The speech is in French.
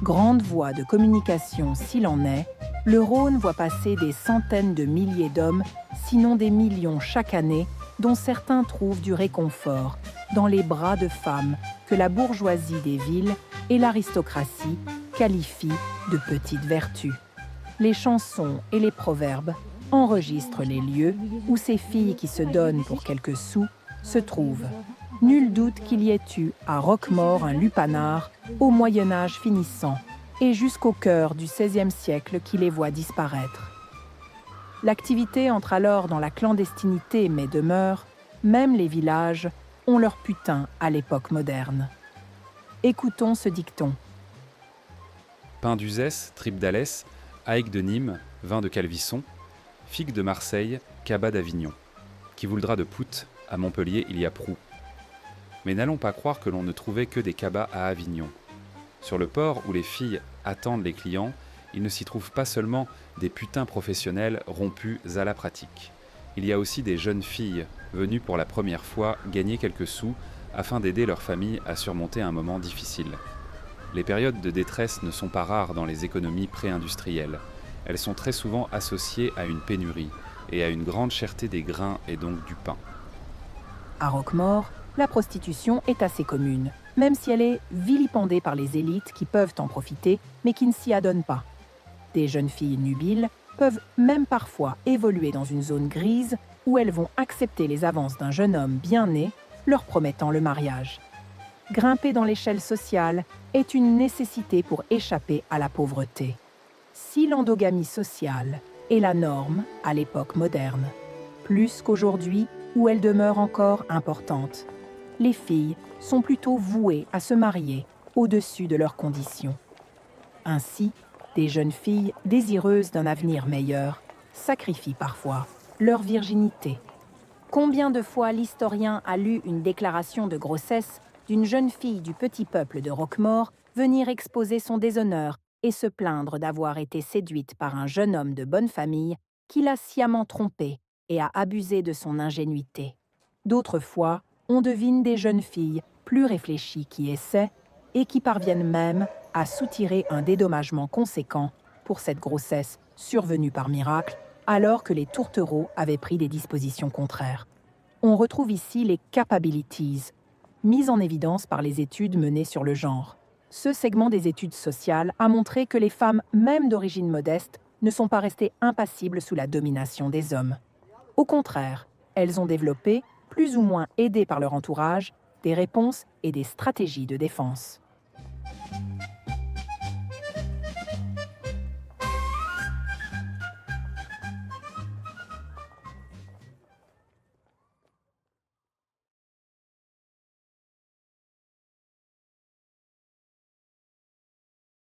Grande voie de communication s'il en est, le Rhône voit passer des centaines de milliers d'hommes, sinon des millions chaque année, dont certains trouvent du réconfort dans les bras de femmes que la bourgeoisie des villes et l'aristocratie qualifient de petites vertus. Les chansons et les proverbes enregistrent les lieux où ces filles qui se donnent pour quelques sous se trouvent. Nul doute qu'il y ait eu à Roquemaure un lupanar au Moyen-Âge finissant et jusqu'au cœur du XVIe siècle qui les voit disparaître. L'activité entre alors dans la clandestinité mais demeure, même les villages ont leur putain à l'époque moderne. Écoutons ce dicton. Pain d'Uzès, tripe d'Alès, aïque de Nîmes, vin de Calvisson, figue de Marseille, cabas d'Avignon. Qui vouldra de Pout, à Montpellier il y a proue. Mais n'allons pas croire que l'on ne trouvait que des cabas à Avignon. Sur le port où les filles attendent les clients, il ne s'y trouve pas seulement des putains professionnels rompus à la pratique. Il y a aussi des jeunes filles venues pour la première fois gagner quelques sous afin d'aider leur famille à surmonter un moment difficile. Les périodes de détresse ne sont pas rares dans les économies pré-industrielles. Elles sont très souvent associées à une pénurie et à une grande cherté des grains et donc du pain. À Roquemaure, la prostitution est assez commune, même si elle est vilipendée par les élites qui peuvent en profiter, mais qui ne s'y adonnent pas. Des jeunes filles nubiles peuvent même parfois évoluer dans une zone grise où elles vont accepter les avances d'un jeune homme bien né, leur promettant le mariage. Grimper dans l'échelle sociale est une nécessité pour échapper à la pauvreté. Si l'endogamie sociale est la norme à l'époque moderne, plus qu'aujourd'hui où elle demeure encore importante, les filles sont plutôt vouées à se marier au-dessus de leurs conditions. Ainsi, des jeunes filles désireuses d'un avenir meilleur sacrifient parfois leur virginité. Combien de fois l'historien a lu une déclaration de grossesse d'une jeune fille du petit peuple de Roquemaure venir exposer son déshonneur et se plaindre d'avoir été séduite par un jeune homme de bonne famille qui l'a sciemment trompée et a abusé de son ingénuité. D'autres fois, on devine des jeunes filles plus réfléchies qui essaient et qui parviennent même à soutirer un dédommagement conséquent pour cette grossesse survenue par miracle, alors que les tourtereaux avaient pris des dispositions contraires. On retrouve ici les capabilities, mises en évidence par les études menées sur le genre. Ce segment des études sociales a montré que les femmes, même d'origine modeste, ne sont pas restées impassibles sous la domination des hommes. Au contraire, elles ont développé, plus ou moins aidées par leur entourage, des réponses et des stratégies de défense.